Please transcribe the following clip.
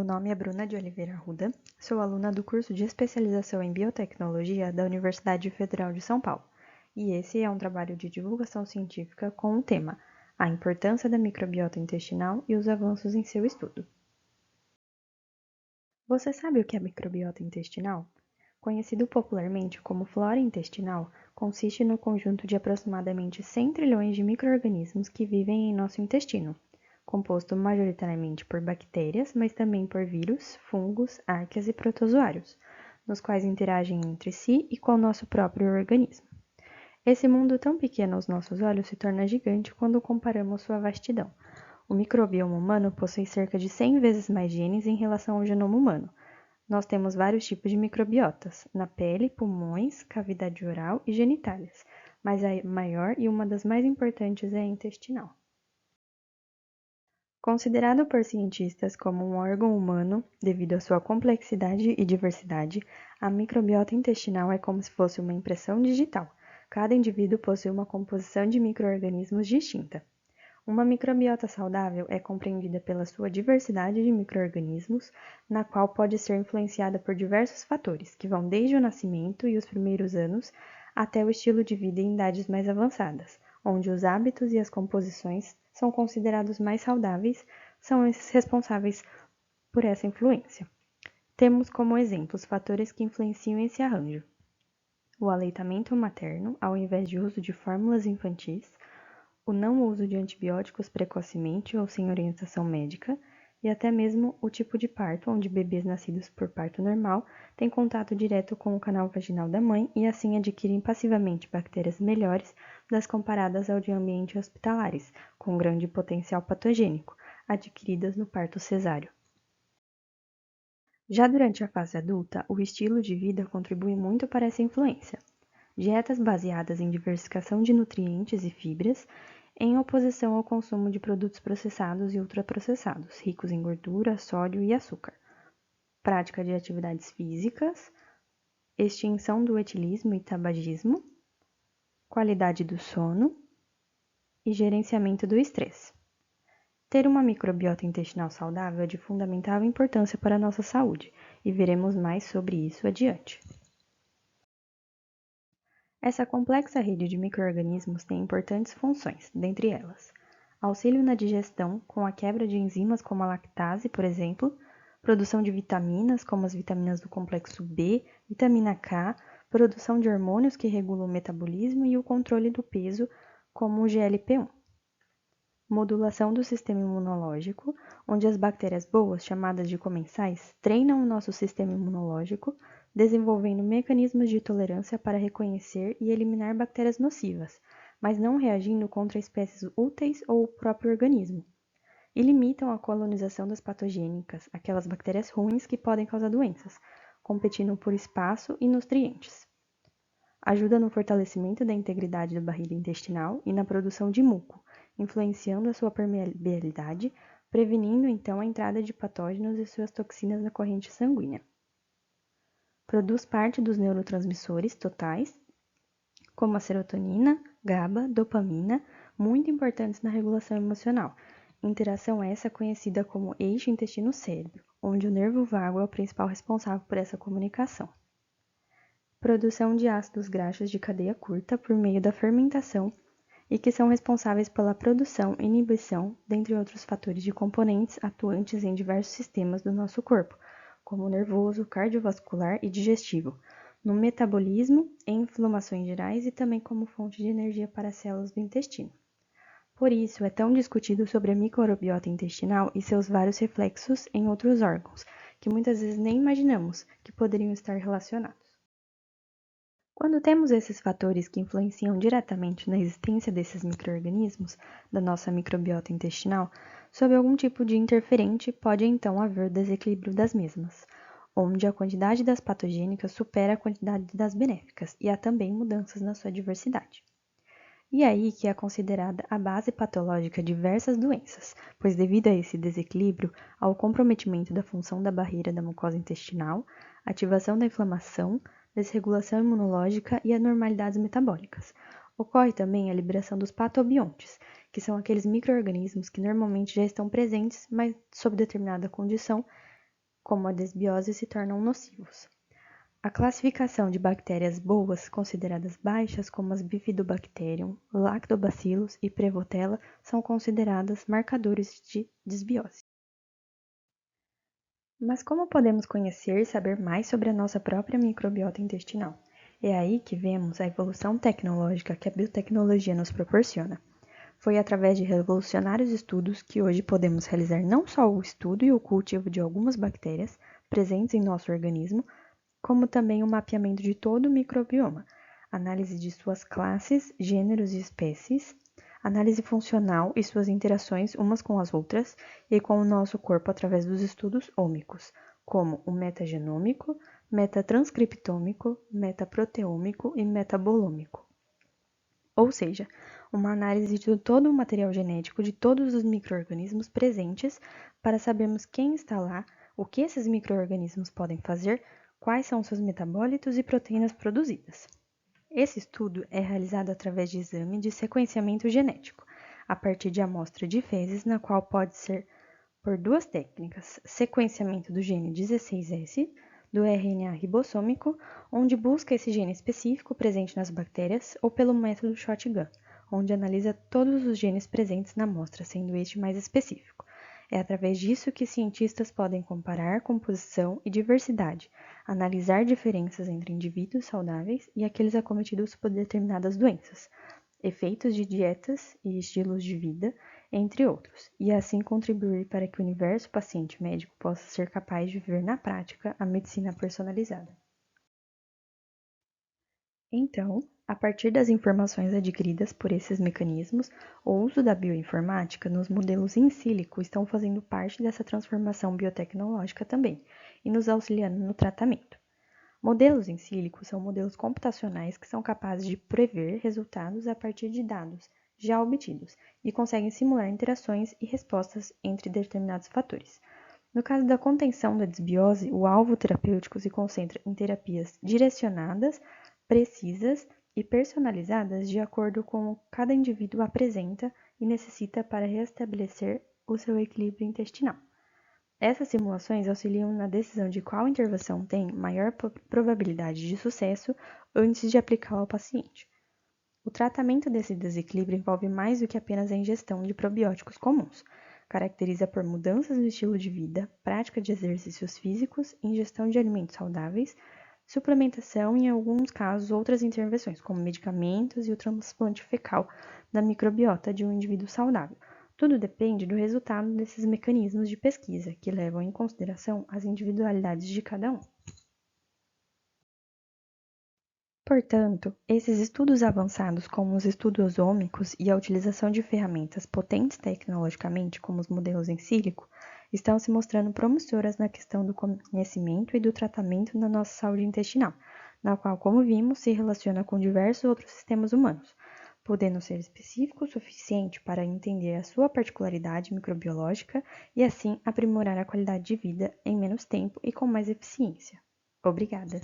nome é Bruna de Oliveira Arruda, sou aluna do curso de especialização em biotecnologia da Universidade Federal de São Paulo, e esse é um trabalho de divulgação científica com o tema A importância da microbiota intestinal e os avanços em seu estudo. Você sabe o que é microbiota intestinal? Conhecido popularmente como flora intestinal, consiste no conjunto de aproximadamente 100 trilhões de micro-organismos que vivem em nosso intestino, composto majoritariamente por bactérias, mas também por vírus, fungos, arqueias e protozoários, nos quais interagem entre si e com o nosso próprio organismo. Esse mundo tão pequeno aos nossos olhos se torna gigante quando comparamos sua vastidão. O microbioma humano possui cerca de 100 vezes mais genes em relação ao genoma humano. Nós temos vários tipos de microbiotas, na pele, pulmões, cavidade oral e genitálias, mas a maior e uma das mais importantes é a intestinal. Considerado por cientistas como um órgão humano, devido à sua complexidade e diversidade, a microbiota intestinal é como se fosse uma impressão digital. Cada indivíduo possui uma composição de micro-organismos distinta. Uma microbiota saudável é compreendida pela sua diversidade de micro-organismos, na qual pode ser influenciada por diversos fatores, que vão desde o nascimento e os primeiros anos até o estilo de vida em idades mais avançadas, onde os hábitos e as composições são considerados mais saudáveis, são esses responsáveis por essa influência. Temos como exemplos fatores que influenciam esse arranjo: o aleitamento materno, ao invés de uso de fórmulas infantis, o não uso de antibióticos precocemente ou sem orientação médica, e até mesmo o tipo de parto, onde bebês nascidos por parto normal têm contato direto com o canal vaginal da mãe e assim adquirem passivamente bactérias melhores das comparadas ao de ambientes hospitalares, com grande potencial patogênico, adquiridas no parto cesáreo. Já durante a fase adulta, o estilo de vida contribui muito para essa influência. Dietas baseadas em diversificação de nutrientes e fibras, em oposição ao consumo de produtos processados e ultraprocessados, ricos em gordura, sódio e açúcar. Prática de atividades físicas, extinção do etilismo e tabagismo, qualidade do sono e gerenciamento do estresse. Ter uma microbiota intestinal saudável é de fundamental importância para a nossa saúde, e veremos mais sobre isso adiante. Essa complexa rede de micro-organismos tem importantes funções, dentre elas: auxílio na digestão, com a quebra de enzimas como a lactase, por exemplo, produção de vitaminas, como as vitaminas do complexo B, vitamina K, produção de hormônios que regulam o metabolismo e o controle do peso, como o GLP-1. Modulação do sistema imunológico, onde as bactérias boas, chamadas de comensais, treinam o nosso sistema imunológico, desenvolvendo mecanismos de tolerância para reconhecer e eliminar bactérias nocivas, mas não reagindo contra espécies úteis ou o próprio organismo. E limitam a colonização das patogênicas, aquelas bactérias ruins que podem causar doenças, competindo por espaço e nutrientes. Ajuda no fortalecimento da integridade da barreira intestinal e na produção de muco, influenciando a sua permeabilidade, prevenindo então a entrada de patógenos e suas toxinas na corrente sanguínea. Produz parte dos neurotransmissores totais, como a serotonina, GABA, dopamina, muito importantes na regulação emocional. Interação essa conhecida como eixo intestino-cérebro, onde o nervo vago é o principal responsável por essa comunicação. Produção de ácidos graxos de cadeia curta por meio da fermentação e que são responsáveis pela produção e inibição, dentre outros fatores de componentes atuantes em diversos sistemas do nosso corpo, como nervoso, cardiovascular e digestivo, no metabolismo, em inflamações gerais e também como fonte de energia para as células do intestino. Por isso, é tão discutido sobre a microbiota intestinal e seus vários reflexos em outros órgãos, que muitas vezes nem imaginamos que poderiam estar relacionados. Quando temos esses fatores que influenciam diretamente na existência desses micro-organismos, da nossa microbiota intestinal, sob algum tipo de interferente, pode então haver desequilíbrio das mesmas, onde a quantidade das patogênicas supera a quantidade das benéficas e há também mudanças na sua diversidade. E aí que é considerada a base patológica de diversas doenças, pois devido a esse desequilíbrio, há o comprometimento da função da barreira da mucosa intestinal, ativação da inflamação, desregulação imunológica e anormalidades metabólicas. Ocorre também a liberação dos patobiontes, que são aqueles micro-organismos que normalmente já estão presentes, mas sob determinada condição como a desbiose, se tornam nocivos. A classificação de bactérias boas, consideradas baixas, como as Bifidobacterium, Lactobacillus e Prevotella, são consideradas marcadores de desbiose. Mas como podemos conhecer e saber mais sobre a nossa própria microbiota intestinal? É aí que vemos a evolução tecnológica que a biotecnologia nos proporciona. Foi através de revolucionários estudos que hoje podemos realizar não só o estudo e o cultivo de algumas bactérias presentes em nosso organismo, como também o mapeamento de todo o microbioma, análise de suas classes, gêneros e espécies, análise funcional e suas interações umas com as outras e com o nosso corpo através dos estudos ômicos, como o metagenômico, metatranscriptômico, metaproteômico e metabolômico. Ou seja, uma análise de todo o material genético de todos os micro-organismos presentes para sabermos quem está lá, o que esses micro-organismos podem fazer, quais são seus metabólitos e proteínas produzidas. Esse estudo é realizado através de exame de sequenciamento genético, a partir de amostra de fezes, na qual pode ser por duas técnicas: sequenciamento do gene 16S, do RNA ribossômico, onde busca esse gene específico presente nas bactérias, ou pelo método shotgun, onde analisa todos os genes presentes na amostra, sendo este mais específico. É através disso que cientistas podem comparar composição e diversidade, analisar diferenças entre indivíduos saudáveis e aqueles acometidos por determinadas doenças, efeitos de dietas e estilos de vida, entre outros, e assim contribuir para que o universo paciente-médico possa ser capaz de viver na prática a medicina personalizada. Então, a partir das informações adquiridas por esses mecanismos, o uso da bioinformática nos modelos in silico estão fazendo parte dessa transformação biotecnológica também, e nos auxiliando no tratamento. Modelos in silico são modelos computacionais que são capazes de prever resultados a partir de dados já obtidos e conseguem simular interações e respostas entre determinados fatores. No caso da contenção da desbiose, o alvo terapêutico se concentra em terapias direcionadas, precisas e personalizadas de acordo com o que cada indivíduo apresenta e necessita para restabelecer o seu equilíbrio intestinal. Essas simulações auxiliam na decisão de qual intervenção tem maior probabilidade de sucesso antes de aplicá-la ao paciente. O tratamento desse desequilíbrio envolve mais do que apenas a ingestão de probióticos comuns. Caracteriza por mudanças no estilo de vida, prática de exercícios físicos, ingestão de alimentos saudáveis, suplementação e, em alguns casos, outras intervenções, como medicamentos e o transplante fecal da microbiota de um indivíduo saudável. Tudo depende do resultado desses mecanismos de pesquisa, que levam em consideração as individualidades de cada um. Portanto, esses estudos avançados, como os estudos ômicos e a utilização de ferramentas potentes tecnologicamente, como os modelos in silico, estão se mostrando promissoras na questão do conhecimento e do tratamento da nossa saúde intestinal, na qual, como vimos, se relaciona com diversos outros sistemas humanos, podendo ser específico o suficiente para entender a sua particularidade microbiológica e, assim, aprimorar a qualidade de vida em menos tempo e com mais eficiência. Obrigada!